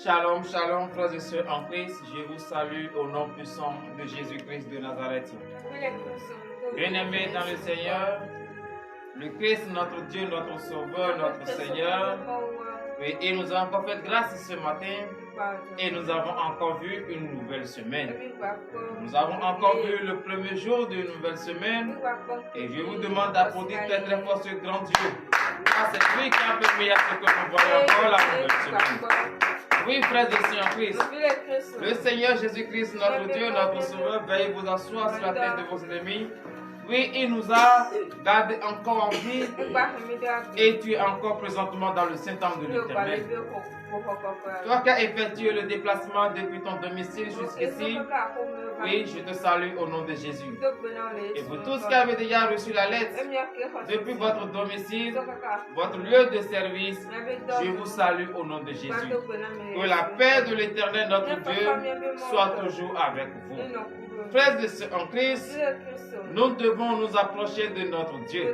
Shalom, shalom, frères et sœurs en Christ. Je vous salue au nom puissant de Jésus-Christ de Nazareth. Bien-aimés dans le Seigneur, le Christ, notre Dieu, notre Sauveur, notre Seigneur, oui, et nous avons encore fait grâce ce matin et nous avons encore vu une nouvelle semaine. Nous avons encore vu le premier jour d'une nouvelle semaine et je vous demande d'applaudir très très fort ce grand Dieu. Ah, c'est lui qui a permis à ce que nous voyons encore la nouvelle semaine. Oui, frères et sœurs en Christ, le Seigneur Jésus-Christ, notre Dieu, notre Sauveur, veuillez vous asseoir sur la tête de vos ennemis. Oui, il nous a gardé encore en vie et tu es encore présentement dans le Saint-Temple de l'Éternel. Toi qui as effectué le déplacement depuis ton domicile jusqu'ici, oui, je te salue au nom de Jésus. Et vous tous qui avez déjà reçu la lettre depuis votre domicile, votre lieu de service, je vous salue au nom de Jésus. Que la paix de l'Éternel, notre Dieu, soit toujours avec vous. Frères et sœurs en Christ, nous devons nous approcher de notre Dieu.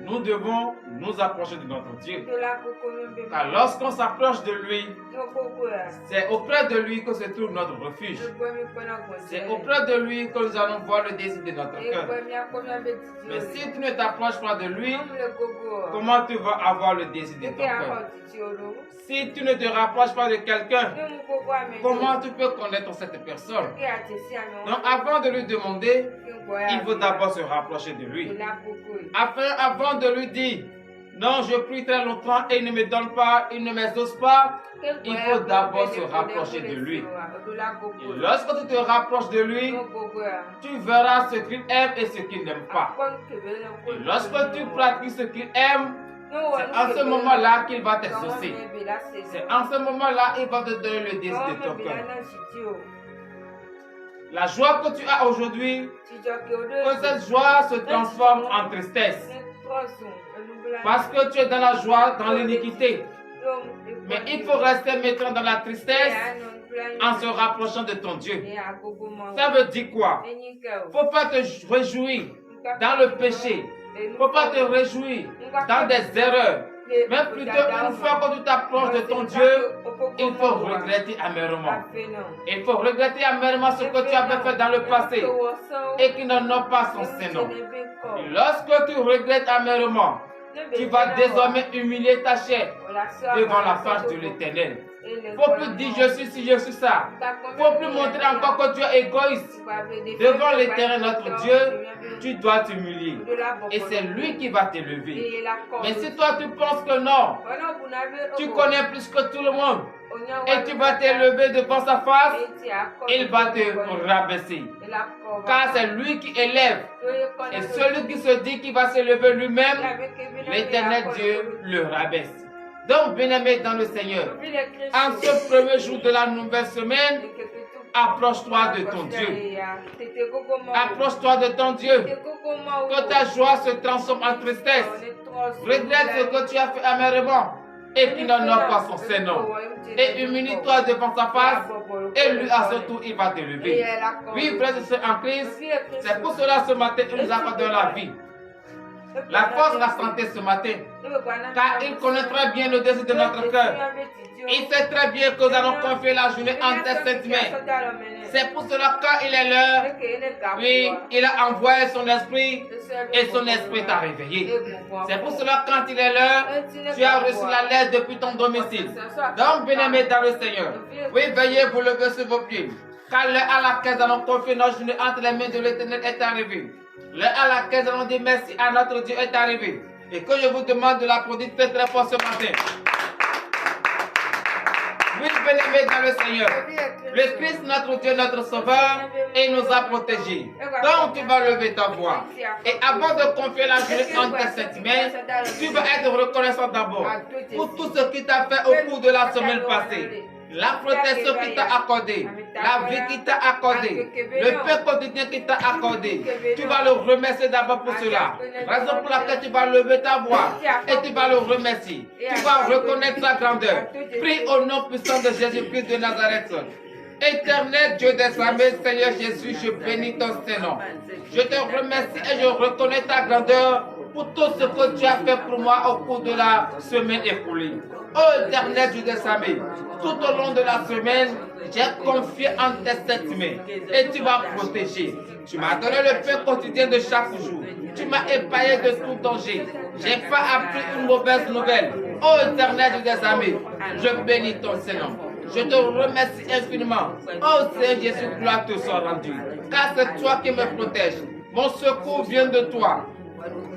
Nous devons nous approcher de notre Dieu. Car lorsqu'on s'approche de lui, c'est auprès de lui que se trouve notre refuge. C'est auprès de lui que nous allons voir le désir de notre cœur. Mais si tu ne t'approches pas de lui, comment tu vas avoir le désir de ton cœur? Si tu ne te rapproches pas de quelqu'un, comment tu peux connaître cette personne? Donc avant de lui demander, il faut d'abord se rapprocher de lui. Avant de lui dire, non, je prie très longtemps et il ne me donne pas, il ne m'exauce pas, il faut d'abord se rapprocher de lui. Et lorsque tu te rapproches de lui, tu verras ce qu'il aime et ce qu'il n'aime pas. Et lorsque tu pratiques ce qu'il aime, c'est en ce moment-là qu'il va t'exaucer. C'est en ce moment-là qu'il va te donner le désir de ton cœur. La joie que tu as aujourd'hui, que cette joie se transforme en tristesse. Parce que tu es dans la joie, dans l'iniquité. Mais il faut rester maintenant dans la tristesse en se rapprochant de ton Dieu. Ça veut dire quoi? Il ne faut pas te réjouir dans le péché. Il ne faut pas te réjouir dans des erreurs. Mais plutôt, une fois que tu t'approches de ton Dieu, il faut regretter amèrement. Il faut regretter amèrement ce que tu avais fait dans le passé et qui n'en pas son Seigneur. Et lorsque tu regrettes amèrement, tu vas désormais humilier ta chair devant la face de l'Éternel. Il ne faut plus dire je suis ci, je suis ça. Il ne faut plus montrer encore que tu es égoïste. Devant l'Éternel, notre Dieu, tu dois t'humilier. Et c'est lui qui va t'élever. Mais si toi tu penses que non, tu connais plus que tout le monde, et tu vas t'élever devant sa face, il va te rabaisser. Car c'est lui qui élève. Et celui qui se dit qu'il va s'élever lui-même, l'Éternel Dieu le rabaisse. Donc, bien-aimé dans le Seigneur, en ce premier jour de la nouvelle semaine, approche-toi de ton Dieu. Approche-toi de ton Dieu. Que ta joie se transforme en tristesse. Regrette ce que tu as fait amèrement et qui n'en a pas son Seigneur. Et humilie-toi devant sa face et lui à son tour il va te lever. Oui, frères et sœurs en Christ, c'est pour cela ce matin il nous accorde la vie. La force, la santé ce matin. Car il connaît très bien le désir de notre cœur. Il sait très bien que nous allons confier la journée en tes saintes mains. C'est pour cela quand il est l'heure, oui, il a envoyé son esprit et son esprit t'a réveillé. C'est pour cela quand il est l'heure, tu as reçu la lettre depuis ton domicile. Donc, bien-aimés dans le Seigneur, oui, veuillez vous lever sur vos pieds. Car l'heure à laquelle nous allons confier notre journée entre les mains de l'Éternel est arrivée. L'heure à laquelle nous allons dire merci à notre Dieu est arrivée. Et que je vous demande de l'applaudir très très fort ce matin. Oui, bien-aimés dans le Seigneur, le Christ, notre Dieu, notre Sauveur, il nous a protégés. Donc tu vas lever ta voix. Et avant de confier la journée entre tes saintes mains, tu vas être reconnaissant d'abord pour tout ce qu'il t'a fait au cours de la semaine passée. La protection qu'il t'a accordée, la vie qu'il t'a accordée, le pain quotidien qu'il t'a accordé, tu vas le remercier d'abord pour cela. Raison pour laquelle tu vas lever ta voix et tu vas le remercier. Tu vas reconnaître sa grandeur. Prie au nom puissant de Jésus-Christ de Nazareth. Éternel Dieu des armées, Seigneur Jésus, je bénis ton Saint-Nom. Je te remercie et je reconnais ta grandeur pour tout ce que tu as fait pour moi au cours de la semaine écoulée. Ô éternel Dieu des armées, tout au long de la semaine, j'ai confié en tes sept mains et tu m'as protégé. Tu m'as donné le pain quotidien de chaque jour. Tu m'as épargné de tout danger. Je n'ai pas appris une mauvaise nouvelle. Ô éternel Dieu des armées, je bénis ton Seigneur. Je te remercie infiniment. Ô Seigneur Jésus, gloire te soit rendue. Car c'est toi qui me protèges. Mon secours vient de toi.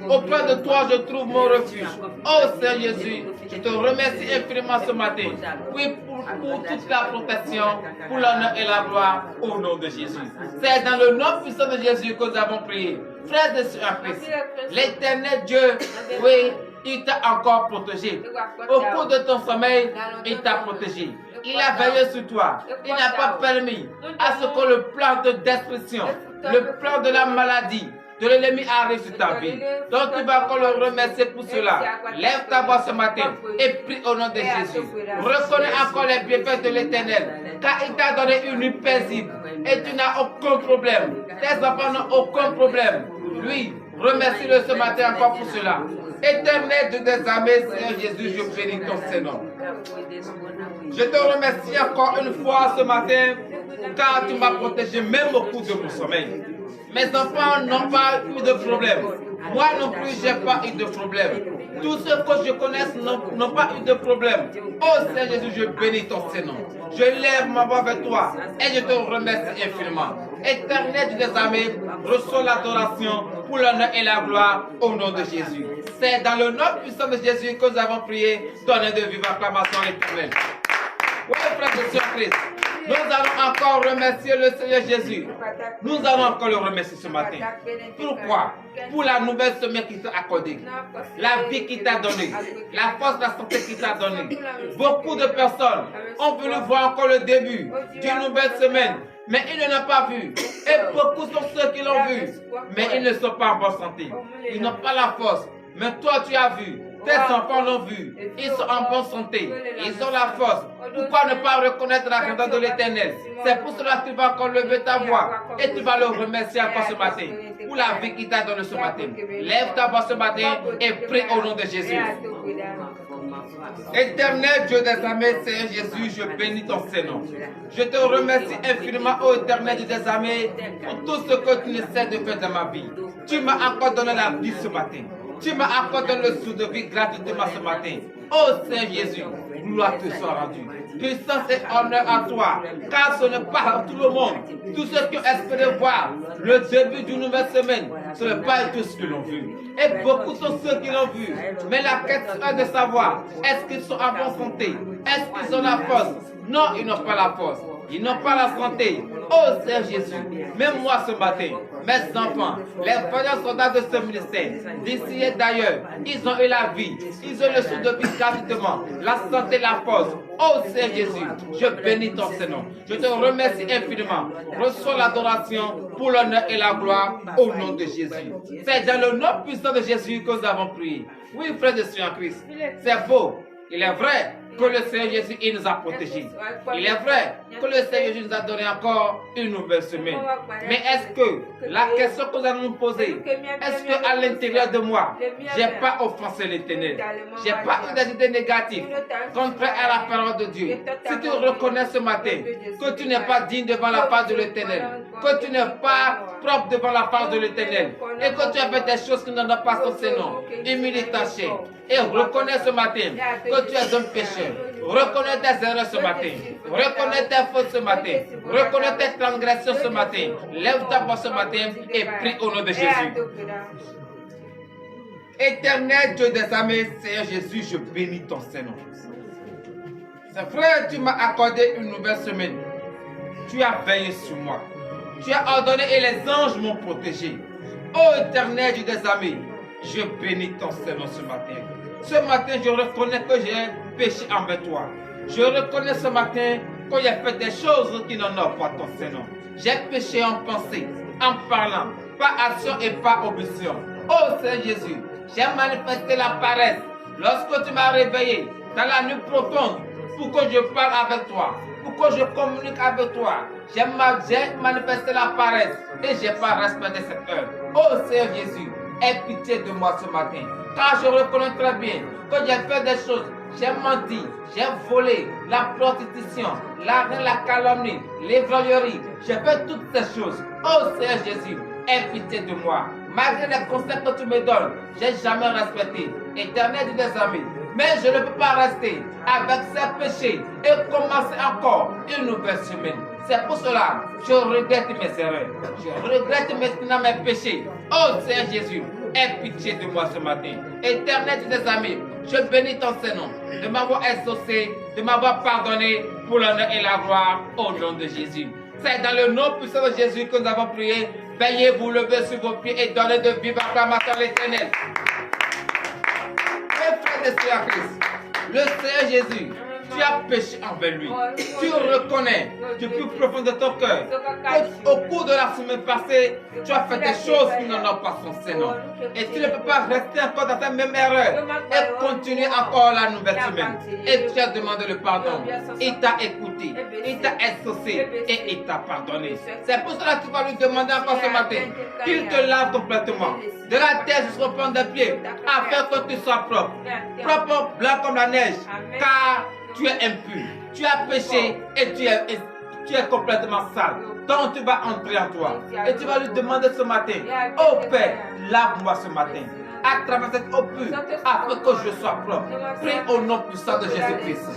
Auprès de toi, je trouve mon refuge. Oh Seigneur Jésus, je te remercie infiniment ce matin. Oui, pour toute la protection, pour l'honneur et la gloire, au nom de Jésus. C'est dans le nom puissant de Jésus que nous avons prié. Frères et sœurs en Christ, l'Éternel Dieu, oui, il t'a encore protégé. Au cours de ton sommeil, il t'a protégé. Il a veillé sur toi. Il n'a pas permis à ce que le plan de destruction, le plan de la maladie, de l'ennemi arrive sur ta vie. Donc tu vas encore le remercier pour cela. Lève ta voix ce matin et prie au nom de Jésus. Reconnais encore les bienfaits de l'Éternel, car il t'a donné une nuit paisible et tu n'as aucun problème. Tes enfants n'ont aucun problème. Lui, remercie-le ce matin encore pour cela. Éternel Dieu des armées, Seigneur Jésus, je bénis ton Seigneur. Je te remercie encore une fois ce matin, car tu m'as protégé même au cours de mon sommeil. Mes enfants n'ont pas eu de problème. Moi non plus, je n'ai pas eu de problème. Tous ceux que je connais n'ont pas eu de problème. Oh Seigneur Jésus, je bénis ton Seigneur. Je lève ma voix vers toi et je te remercie infiniment. Éternel Dieu des armées, reçois l'adoration pour l'honneur et la gloire au nom de Jésus. C'est dans le nom puissant de Jésus que nous avons prié. Donnez de vive acclamation éternelle. Oui, frères et sœurs Christ, nous allons encore remercier le Seigneur Jésus. Nous allons encore le remercier ce matin. Pourquoi? Pour la nouvelle semaine qu'il t'a accordée, la vie qu'il t'a donnée, la force, la santé qu'il t'a donnée. Beaucoup de personnes ont voulu voir encore le début d'une nouvelle semaine, mais ils ne l'ont pas vu. Et beaucoup sont ceux qui l'ont vu, mais ils ne sont pas en bonne santé. Ils n'ont pas la force. Mais toi, tu as vu. Tes enfants l'ont vu. Ils sont en bonne santé. Ils ont la force. Pourquoi ne pas reconnaître la grandeur de l'Éternel? C'est pour cela que tu vas encore lever ta voix et tu vas le remercier encore ce matin pour la vie qu'il t'a donnée ce matin. Lève ta voix ce matin et prie au nom de Jésus. Éternel Dieu des armées, Seigneur Jésus, je bénis ton Seigneur. Je te remercie infiniment, ô Éternel Dieu des armées, pour tout ce que tu essaies de faire dans ma vie. Tu m'as encore donné la vie ce matin. Tu m'as accordé le sou de vie gratuitement ce matin. Oh Seigneur Jésus, gloire te soit rendue. Puissance et honneur à toi, car ce n'est pas tout le monde. Tous ceux qui ont espéré voir le début d'une nouvelle semaine, ce n'est pas tous qui l'ont vu. Et beaucoup sont ceux qui l'ont vu. Mais la question est de savoir, est-ce qu'ils sont en bonne santé? Est-ce qu'ils ont la force? Non, ils n'ont pas la force. Ils n'ont pas la santé. Oh Seigneur Jésus, même moi ce matin, mes enfants, les vaillants soldats de ce ministère, d'ici et d'ailleurs, ils ont eu la vie, ils ont le sou de vie gratuitement, la santé, la force. Oh Seigneur Jésus, je bénis ton Seigneur. Je te remercie infiniment. Reçois l'adoration pour l'honneur et la gloire au nom de Jésus. C'est dans le nom puissant de Jésus que nous avons prié. Oui, frères et sœurs en Christ, c'est beau. Il est vrai que le Seigneur Jésus il nous a protégés. Il est vrai que le Seigneur Jésus nous a donné encore une nouvelle semaine. Mais est-ce que la question que nous allons nous poser, est-ce qu'à l'intérieur de moi, je n'ai pas offensé l'Éternel? Je n'ai pas eu des idées négatives contraires à la parole de Dieu? Si tu reconnais ce matin que tu n'es pas digne devant la face de l'Éternel, que tu n'es pas propre devant la face de l'Éternel, et que tu as fait des choses qui n'ont pas son Seigneur, humilie ta chair. Et reconnais ce matin que tu es un pécheur. Reconnais tes erreurs ce matin. Reconnais tes fautes ce matin. Reconnais tes transgressions ce matin. Lève ta voix ce matin et prie au nom de Jésus. Éternel Dieu des armées, Seigneur Jésus, je bénis ton Seigneur. C'est frère, tu m'as accordé une nouvelle semaine. Tu as veillé sur moi. Tu as ordonné et les anges m'ont protégé. Ô Éternel Dieu des armées, je bénis ton Seigneur ce matin. Ce matin, je reconnais que j'ai péché envers toi. Je reconnais ce matin que j'ai fait des choses qui n'en ont pas ton Seigneur. J'ai péché en pensée, en parlant, par action et par omission. Oh Seigneur Jésus, j'ai manifesté la paresse lorsque tu m'as réveillé dans la nuit profonde pour que je parle avec toi, pour que je communique avec toi. J'ai manifesté la paresse et je n'ai pas respecté cette heure. Oh Seigneur Jésus, aie pitié de moi ce matin. Car je reconnais très bien que j'ai fait des choses. J'ai menti, j'ai volé, la prostitution, la calomnie, l'évrognerie. J'ai fait toutes ces choses. Oh Seigneur Jésus, aie pitié de moi. Malgré les conseils que tu me donnes, j'ai jamais respecté. Éternel Dieu des amis, mais je ne peux pas rester avec ces péchés et commencer encore une nouvelle semaine. C'est pour cela que je regrette mes erreurs. Je regrette maintenant mes péchés. Oh Seigneur Jésus, aie pitié de moi ce matin. Éternel Dieu des amis, je bénis ton Saint-Nom de m'avoir exaucé, de m'avoir pardonné pour l'honneur et la gloire au nom de Jésus. C'est dans le nom puissant de Jésus que nous avons prié. Veuillez vous lever sur vos pieds et donner de vives acclamations à l'Éternel. Mes frères et sœurs en Christ, le Seigneur Jésus, tu as péché envers lui. Tu reconnais du plus profond de ton cœur qu'au cours de la semaine passée, tu as fait des choses qui n'en ont pas son Seigneur. Et tu ne peux pas rester encore dans ta même erreur et continuer encore la nouvelle semaine. Et tu as demandé le pardon. Il t'a écouté, il t'a exaucé et il t'a pardonné. C'est pour cela que tu vas lui demander encore ce matin qu'il te lave complètement. De la tête jusqu'au point des pieds, afin que tu sois propre. Propre, blanc comme la neige. Car tu es impur, tu as péché et tu es complètement sale. Donc tu vas entrer en toi et tu vas lui demander ce matin, oh Père, lave-moi ce matin à travers cette eau pure afin que je sois propre. Prie au nom puissant de Jésus-Christ.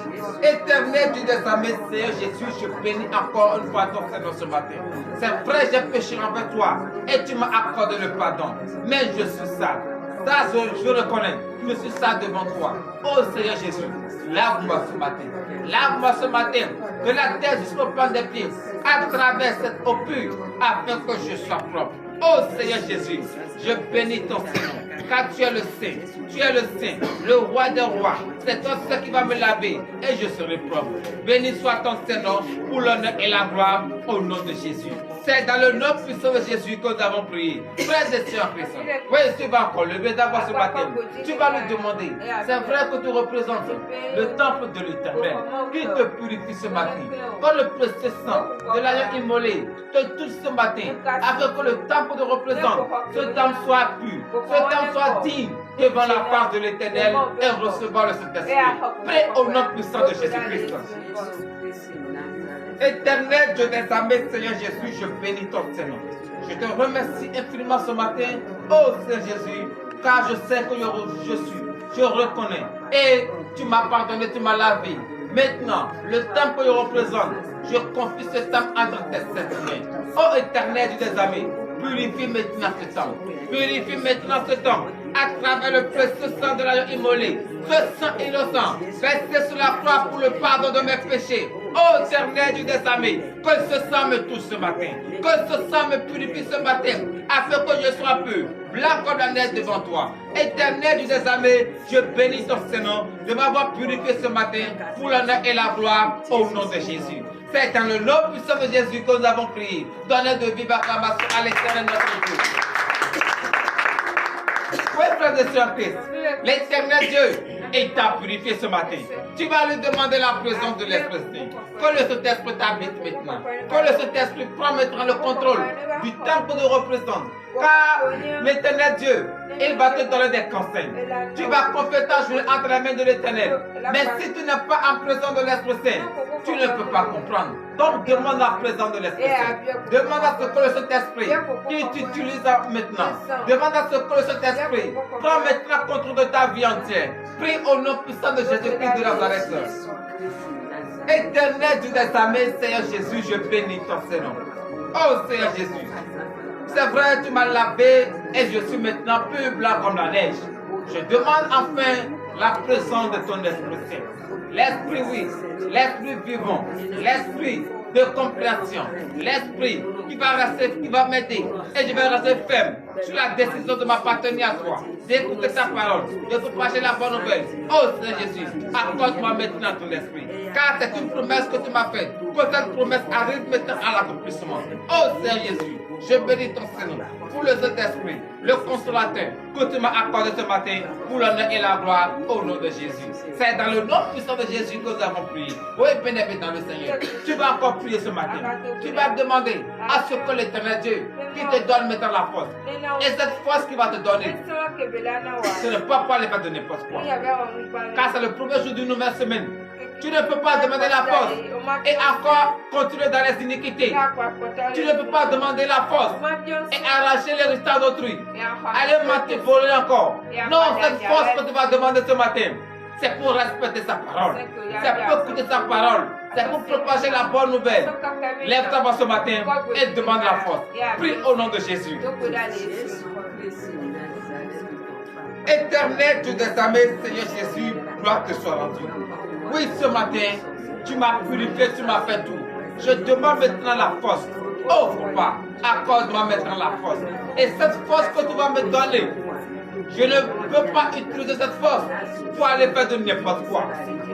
Éternel Dieu des armées, Seigneur Jésus, je bénis encore une fois ton Seigneur ce matin. C'est vrai, j'ai péché envers toi et tu m'as accordé le pardon, mais je suis sale. Ça, je reconnais, je suis sale devant toi. Oh Seigneur Jésus, lave-moi ce matin. Lave-moi ce matin, de la tête jusqu'au plan des pieds, à travers cette eau pure, afin que je sois propre. Oh Seigneur Jésus, je bénis ton Seigneur, car tu es le Saint, tu es le Saint, le Roi des rois. C'est toi seul qui va me laver et je serai propre. Béni soit ton Seigneur pour l'honneur et la gloire au nom de Jésus. C'est dans le nom puissant de Jésus que nous avons prié. Frères et sœurs en Christ, oui, tu vas encore lever d'abord ce matin. Tu vas lui demander. C'est vrai que tu représentes le temple de l'Éternel. Qu'il te purifie ce matin. Que le précieux sang de l'agneau immolé te touche ce matin. Afin que le temple te représente. Ce temple soit pur. Ce temple soit digne devant la part de l'Éternel et recevoir le Saint-Esprit. Prie au nom puissant de Jésus-Christ. Éternel Dieu des armées, Seigneur Jésus, je bénis ton Seigneur. Je te remercie infiniment ce matin, oh Seigneur Jésus, car je sais que je suis, je reconnais. Et tu m'as pardonné, tu m'as lavé. Maintenant, le temps que je représente, je confie ce temps entre tes saints. Oh Éternel Dieu des armées, purifie maintenant ce temps. Purifie maintenant ce temps à travers le précieux sang de l'agneau immolé. Ce sang innocent, versé sur la croix pour le pardon de mes péchés. Oh Éternel Dieu des armées, que ce sang me touche ce matin. Que ce sang me purifie ce matin, afin que je sois pur, blanc comme la neige devant toi. Éternel Dieu des armées, je bénis ton Seigneur de m'avoir purifié ce matin pour l'honneur et la gloire au nom de Jésus. C'est dans le nom puissant de Jésus que nous avons prié. Donnez de vives acclamations à l'Éternel notre Dieu. Oui, frères et sœurs en Christ, l'Éternel Dieu, il t'a purifié ce matin. Tu vas lui demander la présence de l'Esprit Saint. Que le Saint-Esprit t'habite maintenant. Que le Saint-Esprit prend maintenant le contrôle du temple de représente. Car l'Éternel Dieu, il va te donner des conseils. Tu vas confier ta journée entre les mains de l'Éternel. Mais si tu n'es pas en présence de l'Esprit Saint, tu ne peux pas comprendre. Donc demande la présence de l'Esprit Saint. Demande à ce que le Saint-Esprit qui t'utilise maintenant. Demande à ce que le Saint-Esprit prend maintenant contrôle de ta vie entière. Prie au nom puissant de Jésus-Christ de Nazareth. Éternel Dieu des armées, Seigneur Jésus, je bénis ton Seigneur. Oh Seigneur Jésus, c'est vrai, tu m'as lavé et je suis maintenant plus blanc comme la neige. Je demande enfin la présence de ton Esprit Saint. L'Esprit, oui, l'Esprit vivant, l'Esprit de compréhension, l'Esprit qui va m'aider et je vais rester ferme sur la décision de m'appartenir à toi, d'écouter ta parole, de te partager la bonne nouvelle. Oh Seigneur Jésus, accorde-moi maintenant ton esprit, car c'est une promesse que tu m'as faite, que cette promesse arrive maintenant à l'accomplissement. Oh Seigneur Jésus, je bénis ton Seigneur. pour le Saint-Esprit, le consolateur que tu m'as accordé ce matin pour l'honneur et la gloire au nom de Jésus. C'est dans le nom puissant de Jésus que nous avons prié. Oui, bien-aimé dans le Seigneur, tu vas encore prier ce matin. Tu vas demander à ce que l'Éternel Dieu qui te donne maintenant la force. Et cette force qu'il va te donner, ce n'est pas pour aller faire de n'importe quoi. Car c'est le premier jour d'une nouvelle semaine. Tu ne peux pas demander la force et encore continuer dans les iniquités. Tu ne peux pas demander la force et arracher les résultats d'autrui. Aller mentir, voler encore. Non, cette force que tu vas demander ce matin, c'est pour respecter sa parole. C'est pour écouter sa parole. C'est pour propager la bonne nouvelle. Lève-toi ce matin et demande la force. Prie au nom de Jésus. Éternel Dieu des armées, Seigneur Jésus, gloire te soit rendue. Oui, ce matin, tu m'as purifié, tu m'as fait tout. Je demande maintenant la force. Oh, papa, accorde-moi maintenant la force. Et cette force que tu vas me donner, je ne peux pas utiliser cette force pour aller faire de n'importe quoi,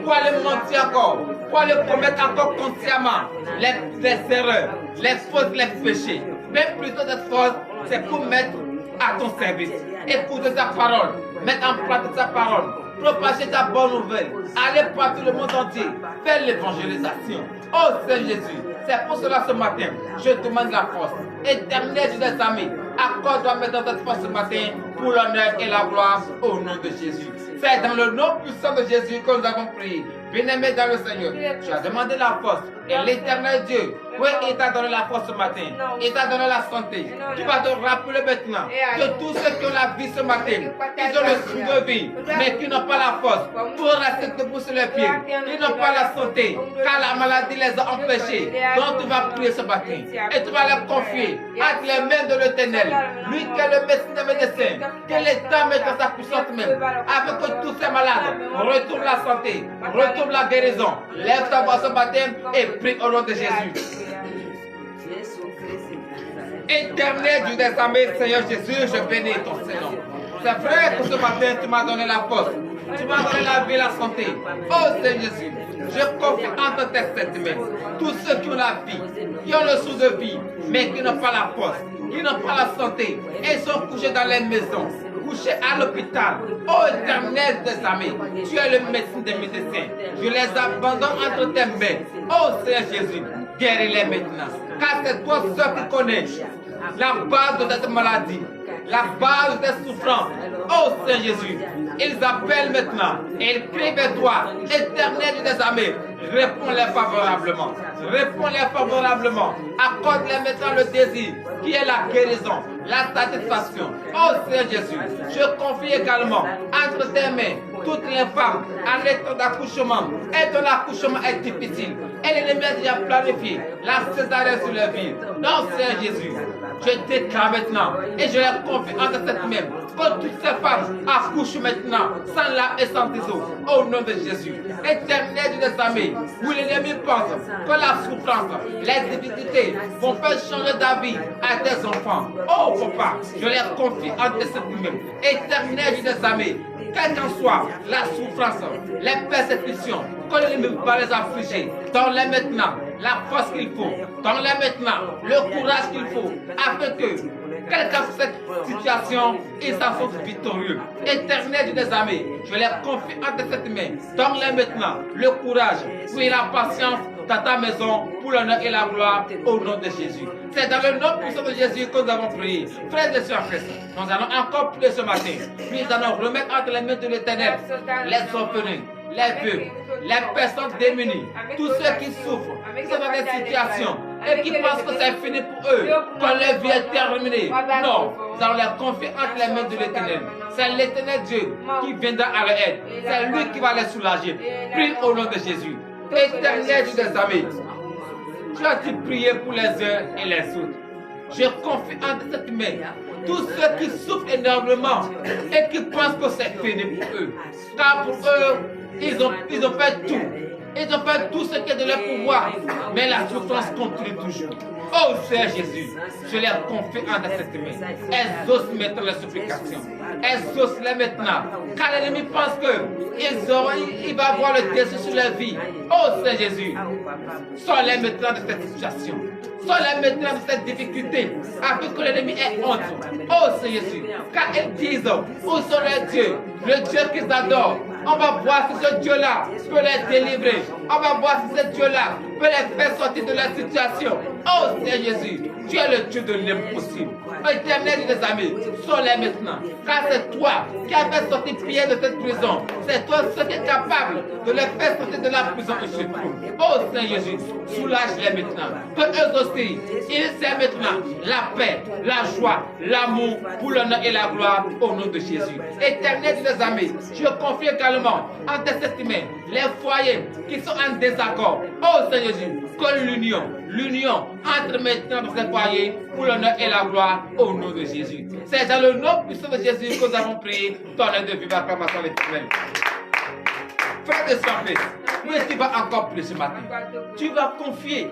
pour aller mentir encore, pour aller commettre encore consciemment les erreurs, les fautes, les péchés. Mais plutôt cette force, c'est pour mettre à ton service, écouter ta parole, mettre en pratique ta parole, propager ta bonne nouvelle, aller partout le monde entier, faire l'évangélisation. Oh Seigneur Jésus, c'est pour cela ce matin, je te demande la force. Éternel Dieu des armées, accorde-toi maintenant cette force ce matin pour l'honneur et la gloire au nom de Jésus. C'est dans le nom puissant de Jésus que nous avons prié. Bien-aimé dans le Seigneur, tu as demandé la force et l'éternel Dieu, oui, il t'a donné la force ce matin, il t'a donné la santé. Tu vas te rappeler maintenant que tous ceux qui ont la vie ce matin, ils ont le souffle de vie, mais qui n'ont pas la force pour rester debout sur les pieds, qui n'ont pas la santé, car la maladie les a empêchés. Donc tu vas prier ce matin et tu vas les confier entre les mains de l'Éternel, lui qui est le médecin des médecins, que l'État met dans sa puissante main, avec que tous ces malades retournent la santé, retournent la guérison. Lève ta voix ce matin et prie au nom de Jésus. Éternel Dieu des armées, Seigneur Jésus, je bénis ton Seigneur. C'est vrai que ce matin, tu m'as donné la force. Tu m'as donné la vie et la santé. Oh Seigneur Jésus, je confie entre tes saintes mains tous ceux qui ont la vie, qui ont le souffle de vie, mais qui n'ont pas la force, qui n'ont pas la santé, et sont couchés dans les maisons, couchés à l'hôpital. Oh Éternel des armées, tu es le médecin des médecins. Je les abandonne entre tes mains. Oh Seigneur Jésus, guéris-les maintenant. Car c'est toi seul qui connais la base de cette maladie, la base de cette souffrance. Oh Seigneur Jésus, ils appellent maintenant et ils crient vers toi, Éternel des armées. Réponds-les favorablement. Réponds-les favorablement. Accorde-les maintenant le désir qui est la guérison, la satisfaction. Oh Seigneur Jésus, je confie également entre tes mains toutes les femmes en état d'accouchement et ton accouchement est difficile. Et l'ennemi a déjà planifié la césarienne sur leur vie. Donc Seigneur Jésus, je déclare maintenant et je les confie entre cette main que toutes ces femmes accouchent maintenant sans larmes et sans ciseaux au nom de Jésus. Éternel des armées, où l'ennemi pense que la souffrance, les difficultés vont faire changer d'avis à tes enfants. Oh papa, je les confie entre cette main. Éternel des armées, quelle qu'en soit la souffrance, les persécutions, que l'ennemi va les affliger, donne-les maintenant la force qu'il faut, donne-les maintenant le courage qu'il faut, afin que, quelle que soit cette situation, ils s'en sortent victorieux. Éternel des armées, je les confie entre cette main, donne-les maintenant le courage, puis la patience dans ta maison pour l'honneur et la gloire au nom de Jésus. C'est dans le nom puissant de Jésus que nous avons prié. Frères et sœurs en Christ, nous allons encore prier ce matin. Puis nous allons remettre entre les mains de l'Éternel les orphelins, les veuves, les personnes démunies, tous ceux qui souffrent, qui sont dans des situations et qui pensent que c'est fini pour eux, que leur vie est terminée. Non, nous allons les confier entre les mains de l'Éternel. C'est l'Éternel Dieu qui viendra à leur aide. C'est lui qui va les soulager. Prie au nom de Jésus. Éternel Dieu des armées, tu as dit prier pour les uns et les autres. Je confie entre cette main tous ceux qui souffrent énormément et qui pensent que c'est fini pour eux. Car pour eux, ils ont fait tout. Ils ont fait tout ce qui est de leur pouvoir. Mais la souffrance continue toujours. Oh Seigneur Jésus, je les confie entre cette main. Exauce maintenant les supplications. Exauce-les maintenant. Car l'ennemi pense qu'il va avoir le dessus sur leur vie. Oh Seigneur Jésus, sors-les maintenant de cette situation. Sors-les maintenant de cette difficulté, afin que l'ennemi ait honte. Oh Seigneur Jésus, car ils disent, où sont les dieux, le Dieu qu'ils adorent. On va voir si ce Dieu-là peut les délivrer. On va voir si ce Dieu-là peut les faire sortir de la situation. Oh Seigneur Jésus, tu es le Dieu de l'impossible. Éternel des amis, sors-les maintenant. Car c'est toi qui as fait sortir Pierre de cette prison. C'est toi seul qui est capable de les faire sortir de la prison où se trouvent. Oh Seigneur Jésus, soulage-les maintenant. Que eux aussi, ils aient maintenant la paix, la joie, l'amour pour l'honneur et la gloire au nom de Jésus. Éternel des amis, je confie également en tes estimés les foyers qui sont en désaccord. Oh Seigneur Jésus, que l'union entre maintenant dans ces foyers pour l'honneur et la gloire au nom de Jésus. C'est dans le nom puissant de Jésus que nous avons prié. Tonnerre de vive acclamation à l'Éternel. Frère de surprise, oui, tu vas encore plus ce matin. Tu vas confier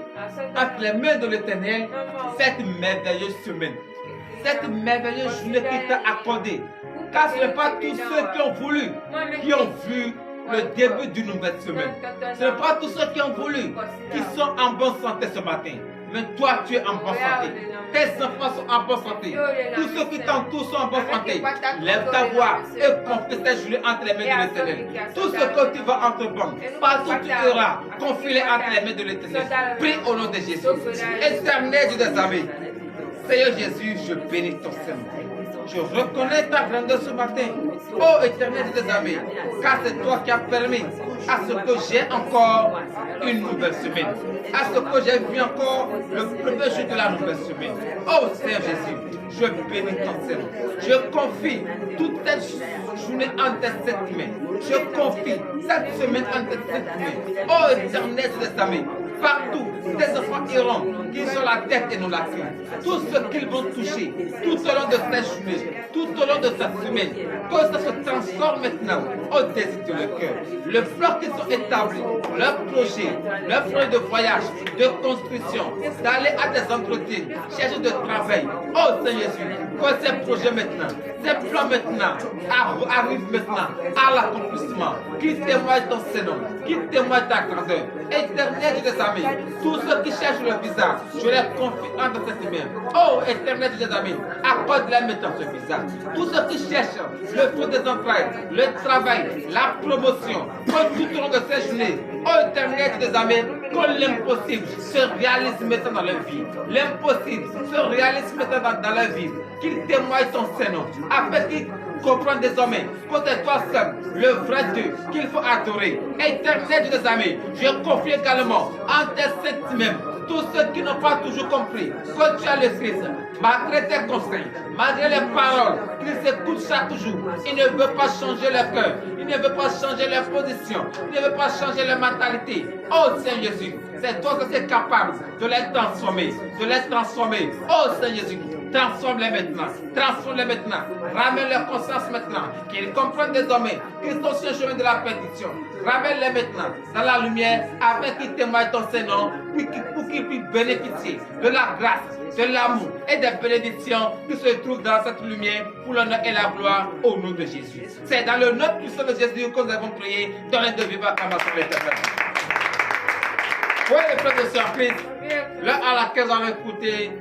entre les mains de l'Éternel cette merveilleuse semaine, cette merveilleuse journée qui t'a accordée. Car ce n'est pas tous ceux qui ont voulu qui ont vu le début d'une nouvelle semaine. Ce n'est pas tous ceux qui ont voulu qui sont en bonne santé ce matin. Mais toi, tu es en bonne santé. Tes enfants sont en bonne santé. Tous ceux qui t'entourent sont en bonne santé. Lève ta voix et confie cette journée entre les mains de l'Éternel. Tout ce que tu vas entreprendre, partout où tu seras, confie-les entre les mains de l'Éternel. Prie au nom de Jésus. Éternel Dieu des armées, Seigneur Jésus, je bénis ton Seigneur. Je reconnais ta grandeur ce matin, ô Éternel des armées, car c'est toi qui as permis à ce que j'ai encore une nouvelle semaine, à ce que j'ai vu encore le premier jour de la nouvelle semaine. Ô Seigneur Jésus, je bénis ton Seigneur. Je confie toute cette journée entre tes mains. Je confie cette semaine entre tes mains. Ô Éternel des armées, partout, tes enfants iront, qui sont la tête et non la queue. Tout ce qu'ils vont toucher, tout au long de cette journée, tout au long de cette semaine, que ça se transforme maintenant au désir de leur cœur. Le plan qu'ils ont établi, leur projet de voyage, de construction, d'aller à des entretiens, chercher de travail. Oh Seigneur Jésus, que ces projets maintenant, ces plans maintenant, arrivent maintenant à l'accomplissement, qui témoignent ton Seigneur, qui témoignent ta grandeur. Éternel des amis, tous ceux qui cherchent le visage, je les confie entre tes mains. Oh éternel des amis, accorde-les maintenant ce visage. Tous ceux qui cherchent le fruit des entrailles, le travail, la promotion, que tout au long de ces journées, oh éternel des amis, que l'impossible se réalise maintenant dans leur vie. L'impossible se réalise maintenant dans leur vie. Qu'ils témoignent ton Seigneur, afin qu'ils comprennent désormais que c'est toi seul, le vrai Dieu, qu'il faut adorer. Éternel des amis, je confie également en tes saints même tous ceux qui n'ont pas toujours compris que tu as le Christ, malgré tes conseils, malgré les paroles qu'ils écoutent chaque jour, ils ne veulent pas changer leur cœur, ils ne veulent pas changer leur position, ils ne veulent pas changer leur mentalité. Oh Seigneur Jésus, c'est toi qui es capable de les transformer, Oh Seigneur Jésus, transforme-les maintenant, ramène leur conscience maintenant, qu'ils comprennent désormais qu'ils sont sur le chemin de la perdition. Ramène-les maintenant dans la lumière afin qu'ils témoignent ton Seigneur pour qu'ils puissent bénéficier de la grâce, de l'amour et des bénédictions qui se trouvent dans cette lumière pour l'honneur et la gloire au nom de Jésus. C'est dans le nom puissant de Jésus que nous avons prié dans les deux vivants acclamations de l'Éternel. Oui, les frères de surprise, l'heure à laquelle nous avons écouté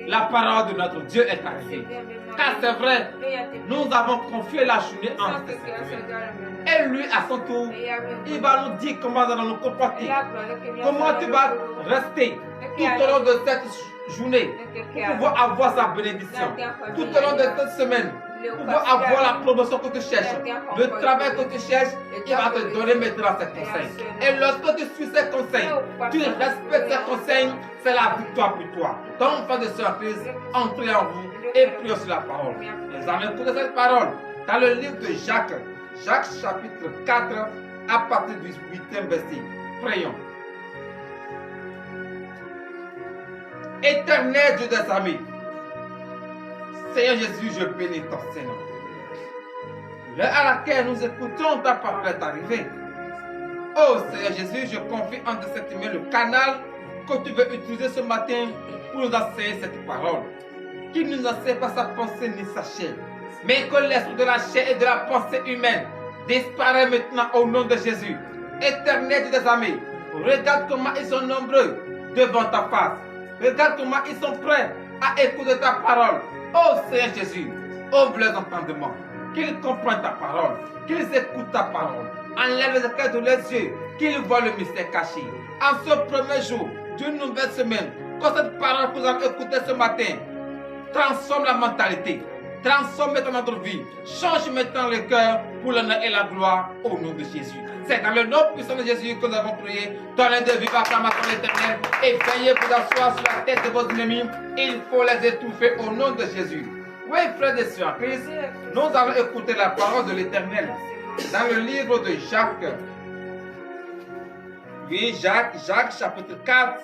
la parole de notre Dieu est arrivée. Car c'est vrai, nous avons confié la journée en ses mains. Et lui, à son tour, il va nous dire comment nous allons nous comporter. Comment tu vas rester tout au long de cette journée pour pouvoir avoir sa bénédiction. Tout au long de cette semaine, pour pouvoir avoir la promotion que tu cherches, le travail que tu cherches, il va te donner maintenant ses conseils. Et lorsque tu suis ses conseils, tu respectes ses conseils, c'est la victoire pour toi. Donc, frère de surprise, entrez en vous et prions sur la parole. Nous allons écouter cette parole dans le livre de Jacques, Jacques chapitre 4, à partir du 8e verset. Prions. Éternel Dieu des amis, Seigneur Jésus, je bénis ton Seigneur. L'heure à laquelle nous écoutons ta parole est arrivée. Oh Seigneur Jésus, je confie entre cette main le canal que tu veux utiliser ce matin pour nous enseigner cette parole. Qu'il ne nous enseigne pas sa pensée ni sa chair, mais que l'esprit de la chair et de la pensée humaine disparaît maintenant au nom de Jésus. Éternel des amis, regarde comment ils sont nombreux devant ta face. Regarde comment ils sont prêts à écouter ta parole. Oh Seigneur Jésus, ouvre leurs entendements, qu'ils comprennent ta parole, qu'ils écoutent ta parole. Enlève les écailles de leurs yeux, qu'ils voient le mystère caché. En ce premier jour d'une nouvelle semaine, quand cette parole que nous allons écouter ce matin transforme la mentalité, transforme maintenant notre vie, change maintenant le cœur pour l'honneur et la gloire au nom de Jésus. C'est dans le nom puissant de Jésus que nous avons prié. Donnez de vive acclamation à l'Éternel et veillez vous asseoir sur la tête de vos ennemis. Il faut les étouffer au nom de Jésus. Oui, frères et sœurs, Christ, nous allons écouter la parole de l'Éternel dans le livre de Jacques. Oui, Jacques chapitre 4,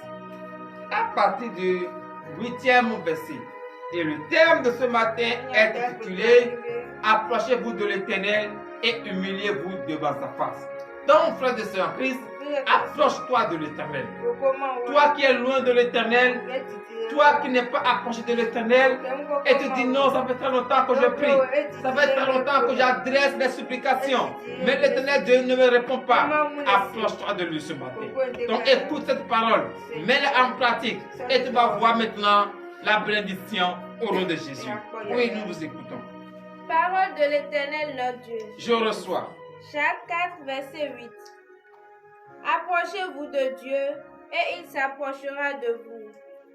à partir du 8e verset. Et le thème de ce matin est intitulé « Approchez-vous de l'Éternel et humiliez-vous devant sa face ». Donc, frères et sœurs en Christ, approche-toi de l'Éternel. Toi qui es loin de l'Éternel, toi qui n'es pas approché de l'Éternel, et tu dis non, ça fait très longtemps que je prie, ça fait très longtemps que j'adresse des supplications, mais l'Éternel Dieu ne me répond pas. Approche-toi de lui ce matin. Donc écoute cette parole, mets-la en pratique, et tu vas voir maintenant la bénédiction au nom de Jésus. Oui, nous vous écoutons. Parole de l'Éternel notre Dieu. Je reçois. Jacques 4, verset 8. Approchez-vous de Dieu, et il s'approchera de vous.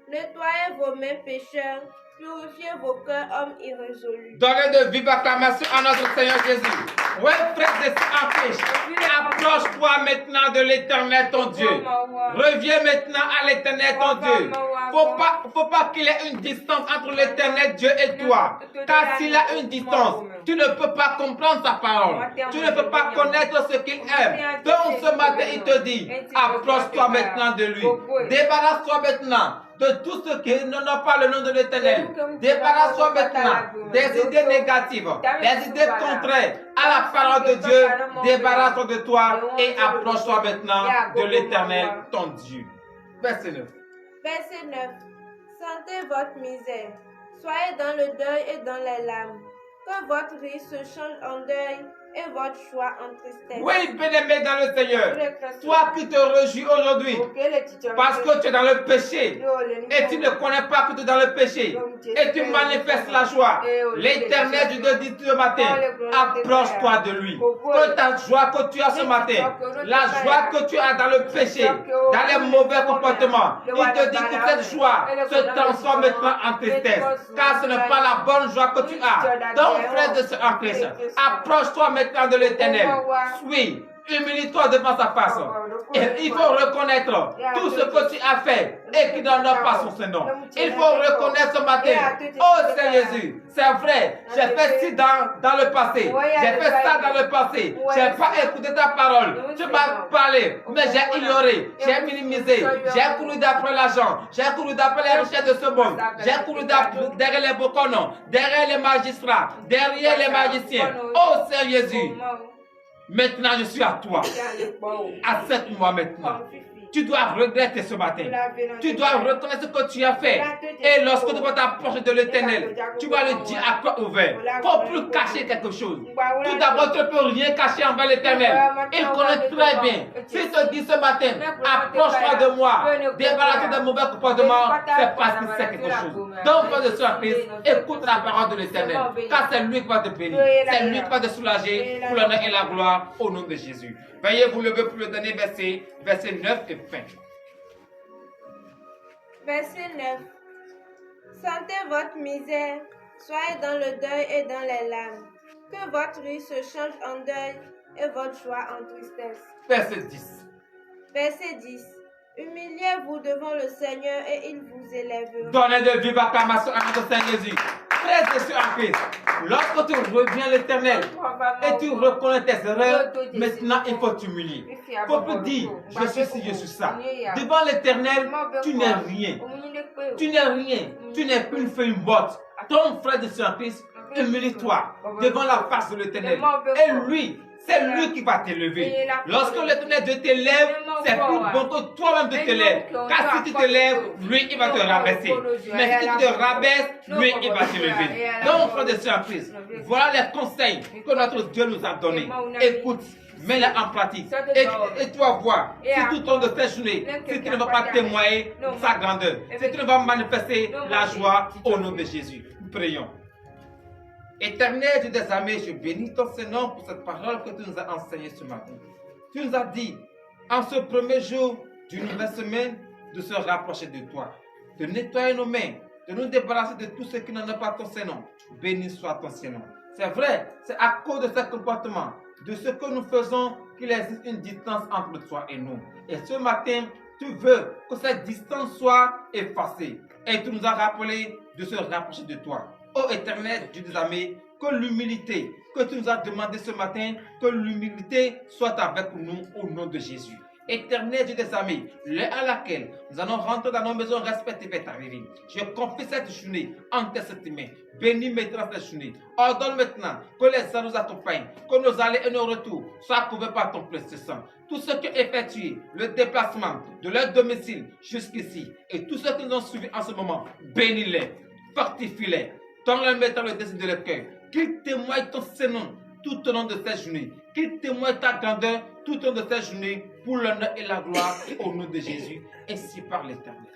Nettoyez vos mains pécheurs, purifiez vos cœurs hommes irrésolus. Donnez de vive acclamation à notre Seigneur Jésus. Oui, frère de en Christ, approche-toi maintenant de l'Éternel ton Dieu. Reviens maintenant à l'Éternel ton Dieu. Faut pas qu'il y ait une distance entre l'Éternel Dieu et toi. Car s'il y a une distance, tu ne peux pas comprendre sa parole. Tu ne peux pas connaître ce qu'il aime. Donc ce matin, il te dit, approche-toi maintenant de lui. Débarrasse-toi maintenant de tout ce qui n'a pas le nom de l'Éternel. Débarrasse-toi maintenant des idées négatives, des idées contraires à la parole de Dieu. Débarrasse-toi de toi et approche-toi maintenant de l'Éternel, ton Dieu. Verset 9. Verset 9. Sentez votre misère. Soyez dans le deuil et dans les larmes. Que votre rire se change en deuil et votre joie en tristesse. Oui, bien-aimé dans le Seigneur, toi qui te réjouis aujourd'hui, parce que tu es dans le péché, et tu ne connais pas que tu es dans le péché, et tu manifestes la joie, l'Éternel Dieu te dit ce matin, approche-toi de lui. Que ta joie que tu as ce matin, la joie que tu as dans le péché, dans les mauvais comportements, il te dit que cette joie se transforme maintenant en tristesse, car ce n'est pas la bonne joie que tu as. Donc, frère de ce en Christ, approche-toi maintenant de l'Éternel. Oui, humilie-toi devant sa face. Et il faut reconnaître tout ce que tu as fait et qui n'honore pas son Saint-Nom. Il faut reconnaître ce matin, oh Seigneur Jésus, c'est vrai, j'ai fait ci dans le passé, j'ai fait ça dans le passé, j'ai pas écouté ta parole, tu m'as parlé, mais j'ai ignoré, j'ai minimisé, j'ai couru d'après l'argent, j'ai couru d'après les richesses de ce monde, j'ai couru derrière les boconons, derrière les magistrats, derrière les magiciens. Oh Seigneur Jésus, maintenant je suis à toi. Accepte-moi maintenant. Tu dois regretter ce matin. Tu dois reconnaître ce que tu as fait. Et lorsque tu vas t'approcher de l'Éternel, tu vas le dire à cœur ouvert. Il ne faut plus cacher quelque chose. Tout d'abord, tu ne peux rien cacher envers l'Éternel. Il connaît très bien. S'il te dit ce matin, approche-toi de moi, débarrasse-toi de mauvais comportements, c'est parce qu'il sait quelque chose. Donc, frère de soeur Christ, écoute la parole de l'Éternel. Car c'est lui qui va te bénir. C'est lui qui va te soulager pour l'honneur et la gloire au nom de Jésus. Veuillez vous lever pour le dernier verset, verset 9 et fin. Verset 9. Sentez votre misère, soyez dans le deuil et dans les larmes. Que votre rire se change en deuil et votre joie en tristesse. Verset 10. Verset 10. Humiliez-vous devant le Seigneur et il vous élèvera. Donnez de vive acclamation à notre Seigneur Jésus. Frères et sœurs en Christ, lorsque tu reviens à l'Éternel et tu reconnais tes erreurs, maintenant il faut t'humilier. Il ne faut plus dire je suis ci, je suis ça. Devant l'Éternel, tu n'es rien. Tu n'es rien. Tu n'es qu'une feuille morte. Ton frère de sœur en Christ, humilie-toi devant la face de l'Éternel. Et lui, c'est lui qui va t'élever. Lorsque l'Éternel Dieu t'élève, c'est plus bon que toi-même de te lèves. Car si tu te lèves, lui, il va te rabaisser. Mais si tu te rabaisses, lui, il va t'élever. Donc, frère de sœur en Christ, voilà les conseils que notre Dieu nous a donnés. Écoute, Mets-la en pratique. Et tu vas voir, si tout au long de cette journée, si tu ne vas pas témoigner sa grandeur, si tu ne vas manifester la joie au nom de Jésus. Nous prions. Éternel Dieu des armées, je bénis ton Saint-Nom pour cette parole que tu nous as enseignée ce matin. Tu nous as dit, en ce premier jour d'une nouvelle semaine, de se rapprocher de toi, de nettoyer nos mains, de nous débarrasser de tout ce qui n'en a pas ton Saint-Nom. Béni soit ton Saint-Nom. C'est vrai, c'est à cause de ce comportement, de ce que nous faisons, qu'il existe une distance entre toi et nous. Et ce matin, tu veux que cette distance soit effacée. Et tu nous as rappelé de se rapprocher de toi. Ô Éternel Dieu des armées, que l'humilité que tu nous as demandé ce matin, que l'humilité soit avec nous au nom de Jésus. Éternel Dieu des armées, l'heure à laquelle nous allons rentrer dans nos maisons respectives est arrivée. Je confie cette journée entre tes mains. Bénis maintenant cette journée. Ordonne maintenant que les anges nous accompagnent, que nos allées et nos retours soient couverts par ton précieux sang. Tous ceux qui ont effectué le déplacement de leur domicile jusqu'ici et tous ceux qui nous ont suivis en ce moment, bénis-les, fortifie-les, donne-leur maintenant le désir de leur cœur, qu'ils témoignent ton Saint-Nom tout au long de cette journée, qu'ils témoignent ta grandeur tout au long de cette journée pour l'honneur et la gloire au nom de Jésus, ainsi par l'Éternel.